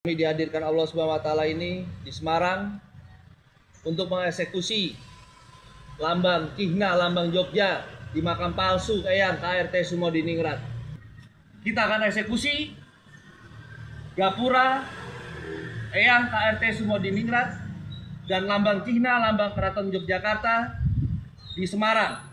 Kami dihadirkan Allah Subhanahu wa taala ini di Semarang untuk mengeksekusi lambang Kihna, lambang Jogja di makam palsu Eyang KRT Sumodiningrat. Kita akan eksekusi Gapura Eyang KRT Sumodiningrat dan lambang Kihna, lambang Keraton Yogyakarta di Semarang.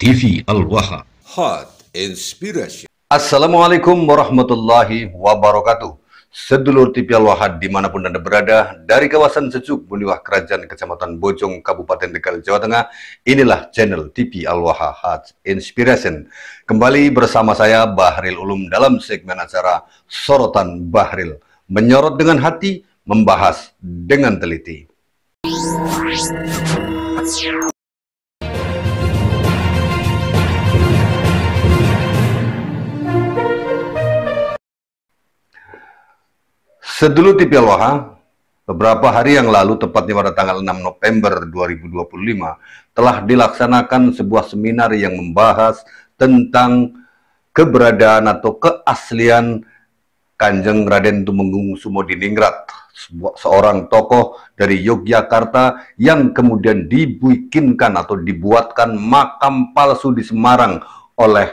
TV Al-Waha Hot Inspiration. Assalamualaikum warahmatullahi wabarakatuh. Sedulur TV Al-Waha dimanapun Anda berada, dari kawasan Sejuk, Muniwah Kerajaan Kecamatan Bojong, Kabupaten Tegal, Jawa Tengah, inilah channel TV Al-Waha Hot Inspiration. Kembali bersama saya Bahril Ulum dalam segmen acara Sorotan Bahril, menyorot dengan hati, membahas dengan teliti. Sedulur TV Al-Waha, beberapa hari yang lalu, tepatnya pada tanggal 6 November 2025, telah dilaksanakan sebuah seminar yang membahas tentang keberadaan atau keaslian Kanjeng Raden Tumenggung Sumodiningrat, seorang tokoh dari Yogyakarta yang kemudian dibuatkan atau dibuatkan makam palsu di Semarang oleh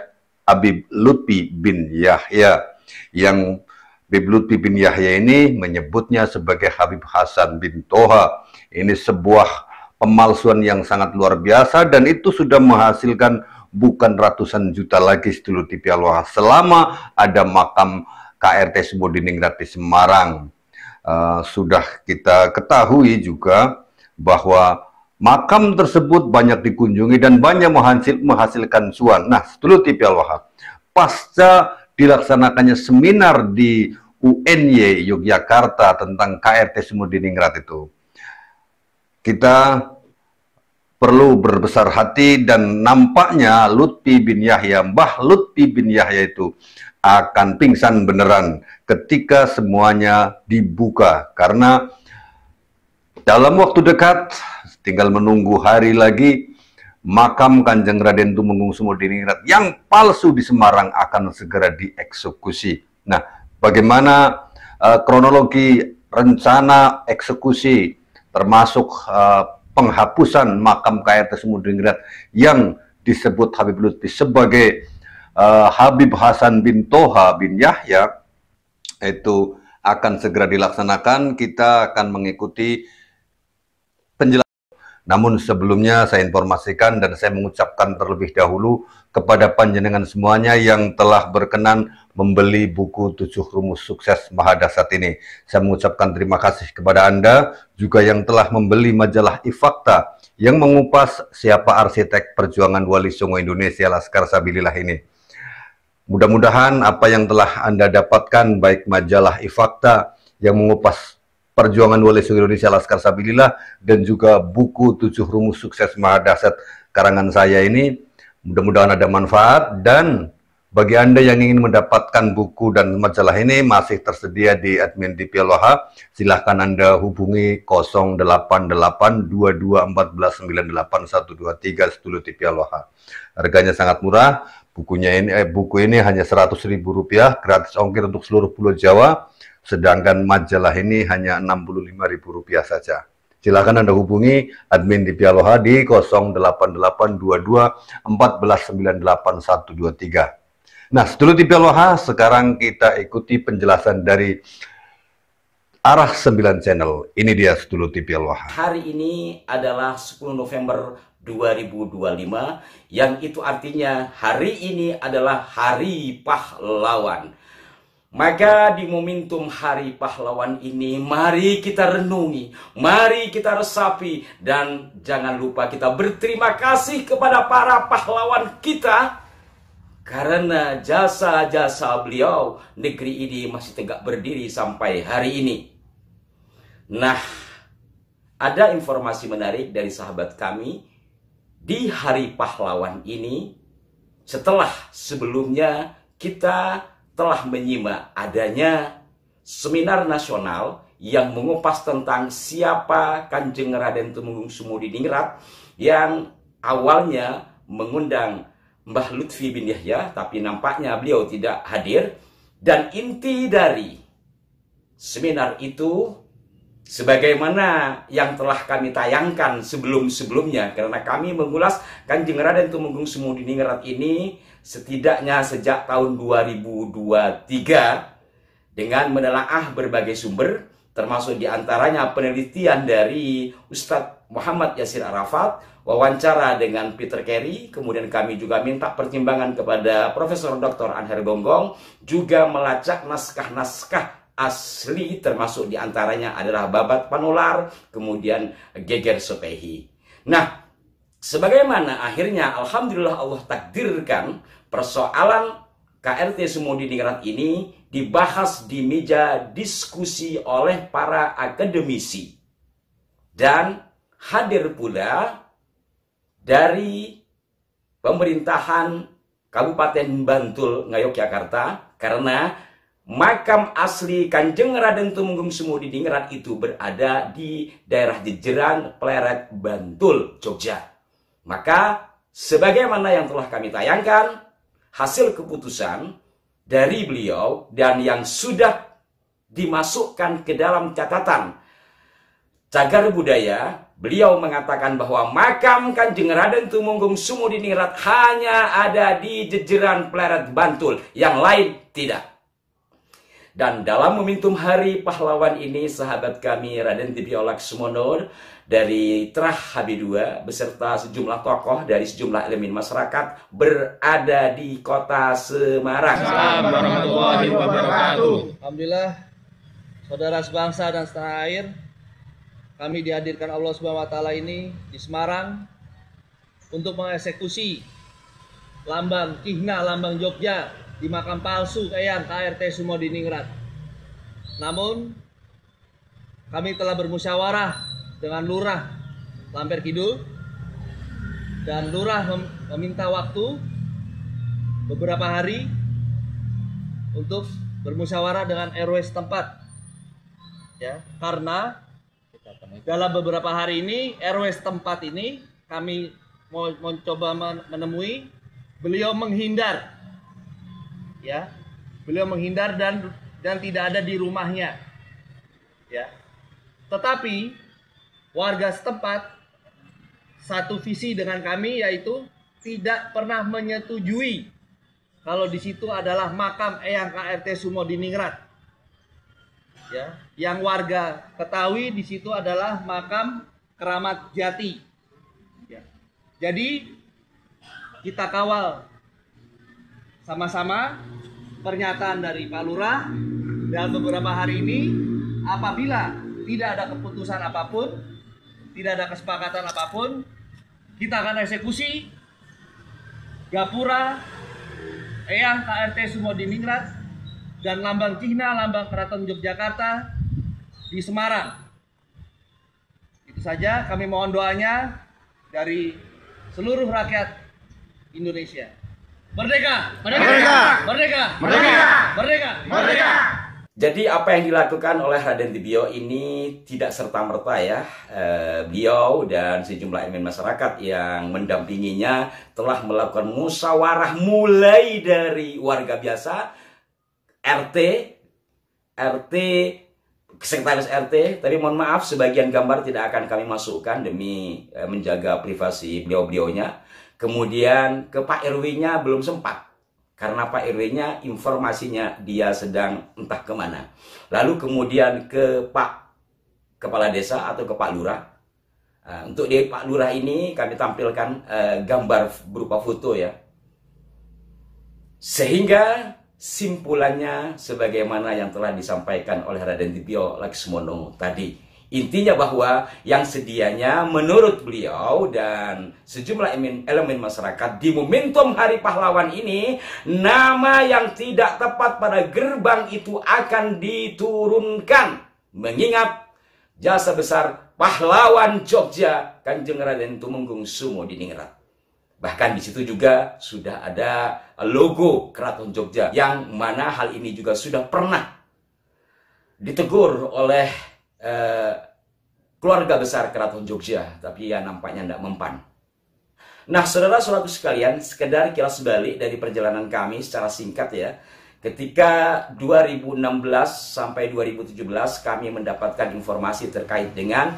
Habib Lutfi bin Yahya, yang Habib Lutfi bin Yahya ini menyebutnya sebagai Habib Hasan bin Toha. Ini sebuah pemalsuan yang sangat luar biasa, dan itu sudah menghasilkan bukan ratusan juta lagi sedulur TV Al-Waha selama ada makam KRT Sumodiningrat di Semarang. Sudah kita ketahui juga bahwa makam tersebut banyak dikunjungi dan banyak menghasilkan cuan. Nah, sedulur TV Al-Waha, pasca dilaksanakannya seminar di UNY Yogyakarta tentang KRT Sumodiningrat itu, kita perlu berbesar hati, dan nampaknya Lutfi bin Yahya, Mbah Lutfi bin Yahya itu akan pingsan beneran ketika semuanya dibuka, karena dalam waktu dekat, tinggal menunggu hari lagi, makam Kanjeng Raden Tumenggung Sumodiningrat yang palsu di Semarang akan segera dieksekusi. Nah, bagaimana kronologi rencana eksekusi, termasuk penghapusan makam KRT Sumodiningrat yang disebut Habib Lutfi sebagai Habib Hasan bin Toha bin Yahya, itu akan segera dilaksanakan. Kita akan mengikuti penjelasan. Namun sebelumnya saya informasikan dan saya mengucapkan terlebih dahulu kepada panjenengan semuanya yang telah berkenan membeli buku 7 Rumus Sukses Mahadasat ini. Saya mengucapkan terima kasih kepada Anda juga yang telah membeli majalah Ifakta yang mengupas siapa arsitek perjuangan Wali Songo Indonesia Laskar Sabilillah ini. Mudah-mudahan apa yang telah Anda dapatkan, baik majalah Ifakta yang mengupas perjuangan Wali Songo Indonesia Laskar Sabilillah dan juga buku 7 Rumus Sukses Mahadasat karangan saya ini, mudah-mudahan ada manfaat. Dan bagi Anda yang ingin mendapatkan buku dan majalah ini, masih tersedia di admin TV Al-Waha. Silahkan Anda hubungi 0882214989123 sedulur TV Al-Waha. Harganya sangat murah. Buku ini hanya Rp100.000, gratis ongkir untuk seluruh Pulau Jawa. Sedangkan majalah ini hanya Rp65.000 saja. Silakan Anda hubungi admin TV Al-Waha di 0882214989123. Nah, sedulur TV Al-Waha, sekarang kita ikuti penjelasan dari Arah 9 Channel. Ini dia sedulur TV Al-Waha. Hari ini adalah 10 November 2025, yang itu artinya hari ini adalah Hari Pahlawan. Maka di momentum Hari Pahlawan ini, mari kita renungi, mari kita resapi, dan jangan lupa kita berterima kasih kepada para pahlawan kita, karena jasa-jasa beliau negeri ini masih tegak berdiri sampai hari ini. Nah, ada informasi menarik dari sahabat kami di Hari Pahlawan ini, setelah sebelumnya kita telah menyimak adanya seminar nasional yang mengupas tentang siapa Kanjeng Raden Tumenggung Sumodiningrat, yang awalnya mengundang Mbah Lutfi bin Yahya, tapi nampaknya beliau tidak hadir. Dan inti dari seminar itu sebagaimana yang telah kami tayangkan sebelum-sebelumnya, karena kami mengulas Kanjeng Raden Tumenggung Sumodiningrat ini setidaknya sejak tahun 2023 dengan menelaah berbagai sumber, termasuk diantaranya penelitian dari Ustadz Muhammad Yasir Arafat, wawancara dengan Peter Carey, kemudian kami juga minta pertimbangan kepada Profesor Dr. Anher Gonggong, juga melacak naskah-naskah asli, termasuk diantaranya adalah Babat Panular, kemudian Geger Sopehi. Nah, sebagaimana akhirnya Alhamdulillah Allah takdirkan persoalan KRT Sumodiningrat ini dibahas di meja diskusi oleh para akademisi. Dan hadir pula dari pemerintahan Kabupaten Bantul, Ngayogyakarta, karena makam asli Kanjeng Raden Tumenggung Sumodiningrat itu berada di daerah Jejeran, Pleret, Bantul, Jogja. Maka sebagaimana yang telah kami tayangkan, hasil keputusan dari beliau dan yang sudah dimasukkan ke dalam catatan cagar budaya, beliau mengatakan bahwa makam Kanjeng Raden Tumenggung Sumodiningrat hanya ada di Jejeran, Pleret, Bantul, yang lain tidak. Dan dalam momentum Hari Pahlawan ini, sahabat kami Raden Dibio Laksmono dari Trah HB2 beserta sejumlah tokoh dari sejumlah elemen masyarakat berada di kota Semarang. Assalamualaikum warahmatullahi wabarakatuh. Alhamdulillah, saudara sebangsa dan setanah air, kami dihadirkan Allah Subhanahu wa taala ini di Semarang untuk mengeksekusi lambang Kihna Lambang Jogja di makam palsu Eyang KRT Sumodiningrat. Namun kami telah bermusyawarah dengan Lurah Lamper Kidul, dan Lurah meminta waktu beberapa hari untuk bermusyawarah dengan RW setempat. Ya, karena dalam beberapa hari ini RW setempat ini kami mau mencoba menemui, beliau menghindar. Ya, beliau menghindar dan tidak ada di rumahnya. Ya, tetapi warga setempat satu visi dengan kami, yaitu tidak pernah menyetujui kalau di situ adalah makam Eyang KRT Sumodiningrat. Ya, yang warga ketahui di situ adalah makam Keramat Jati. Ya, jadi kita kawal sama-sama pernyataan dari Pak Lurah, dan beberapa hari ini apabila tidak ada keputusan apapun, tidak ada kesepakatan apapun, kita akan eksekusi Gapura Eyang KRT Sumodiningrat dan lambang Kihna Lambang Keraton Yogyakarta di Semarang. Itu saja, kami mohon doanya dari seluruh rakyat Indonesia. Merdeka! Merdeka! Merdeka! Merdeka! Merdeka! Merdeka! Jadi apa yang dilakukan oleh Raden Dibio ini tidak serta-merta ya. Beliau dan sejumlah elemen masyarakat yang mendampinginya telah melakukan musyawarah mulai dari warga biasa, RT, sekretaris RT. Tapi mohon maaf, sebagian gambar tidak akan kami masukkan demi menjaga privasi beliau-beliaunya. Kemudian ke Pak RW-nya belum sempat, karena Pak RW-nya informasinya dia sedang entah kemana. Lalu kemudian ke Pak Kepala Desa atau ke Pak Lurah. Untuk di Pak Lurah ini kami tampilkan gambar berupa foto ya. Sehingga simpulannya sebagaimana yang telah disampaikan oleh Raden Dibio Laksmono tadi. Intinya bahwa yang sedianya menurut beliau dan sejumlah elemen masyarakat di momentum Hari Pahlawan ini, nama yang tidak tepat pada gerbang itu akan diturunkan, mengingat jasa besar pahlawan Jogja Kanjeng Raden Tumenggung Sumodiningrat. Bahkan di situ juga sudah ada logo Keraton Jogja, yang mana hal ini juga sudah pernah ditegur oleh keluarga besar Keraton Jogja, tapi ya nampaknya tidak mempan. Nah, saudara-saudaraku sekalian, sekedar kilas balik dari perjalanan kami secara singkat ya. Ketika 2016 sampai 2017 kami mendapatkan informasi terkait dengan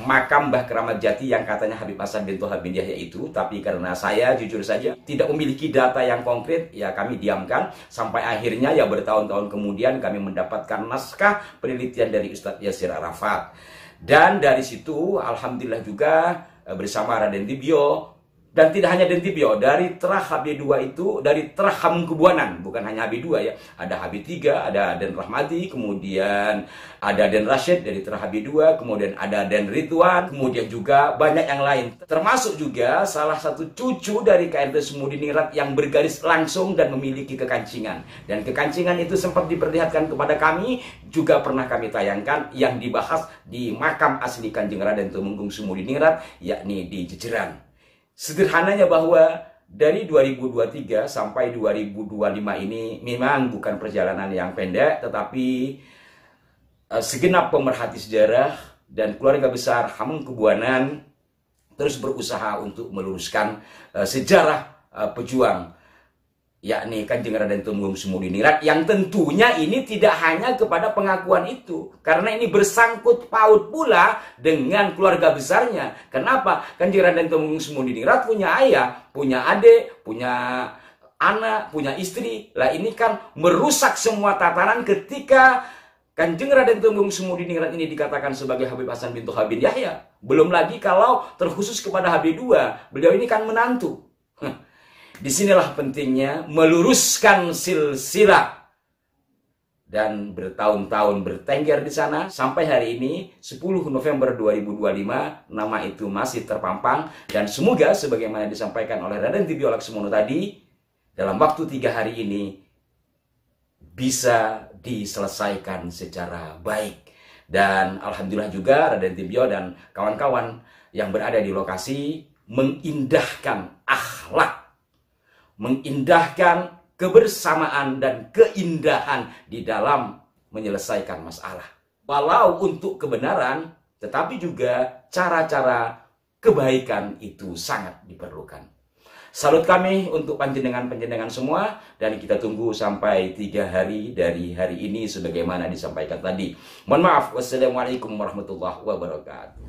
makam Mbah Keramat Jati yang katanya Habib Hasan bin Toha bin Yahya itu. Tapi karena saya jujur saja tidak memiliki data yang konkret, ya kami diamkan. Sampai akhirnya ya bertahun-tahun kemudian kami mendapatkan naskah penelitian dari Ustadz Yasir Arafat. Dan dari situ alhamdulillah juga bersama Raden Tibio. Dan tidak hanya Den Tibio, dari Terah HB2 itu, dari Terah Hamengkubuanan, bukan hanya HB2 ya. Ada HB3, ada Den Rahmati, kemudian ada Den Rashid dari Terah HB2, kemudian ada Den Ridwan, kemudian juga banyak yang lain. Termasuk juga salah satu cucu dari KRT Sumodiningrat yang bergaris langsung dan memiliki kekancingan. Dan kekancingan itu sempat diperlihatkan kepada kami, juga pernah kami tayangkan yang dibahas di makam asli Kanjeng Raden Tumenggung Sumodiningrat, yakni di Jejeran. Sederhananya bahwa dari 2023 sampai 2025 ini memang bukan perjalanan yang pendek, tetapi segenap pemerhati sejarah dan keluarga besar Hamengkubuanan terus berusaha untuk meluruskan sejarah pejuang, yakni Kanjeng Raden Tumenggung Sumodiningrat, yang tentunya ini tidak hanya kepada pengakuan itu, karena ini bersangkut paut pula dengan keluarga besarnya. Kenapa? Kanjeng Raden Tumenggung Sumodiningrat punya ayah, punya adik, punya anak, punya istri. Lah ini kan merusak semua tatanan ketika Kanjeng Raden Tumenggung Sumodiningrat ini dikatakan sebagai Habib Hasan bin Toha bin Yahya. Belum lagi kalau terkhusus kepada HB2, beliau ini kan menantu. Disinilah pentingnya meluruskan silsilah dan bertahun-tahun bertengger di sana sampai hari ini 10 November 2025 nama itu masih terpampang, dan semoga sebagaimana disampaikan oleh Raden Tibio Laksomono tadi, dalam waktu 3 hari ini bisa diselesaikan secara baik. Dan alhamdulillah juga Raden Tibio dan kawan-kawan yang berada di lokasi mengindahkan akhlak, mengindahkan kebersamaan dan keindahan di dalam menyelesaikan masalah. Walau untuk kebenaran, tetapi juga cara-cara kebaikan itu sangat diperlukan. Salut kami untuk panjenengan-panjenengan semua, dan kita tunggu sampai 3 hari dari hari ini sebagaimana disampaikan tadi. Mohon maaf, wassalamualaikum warahmatullahi wabarakatuh.